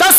10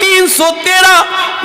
313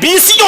20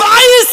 22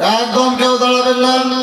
একদম কেউ দাঁড়াবেন না.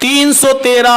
313۔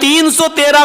313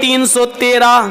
313۔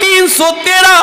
313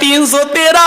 313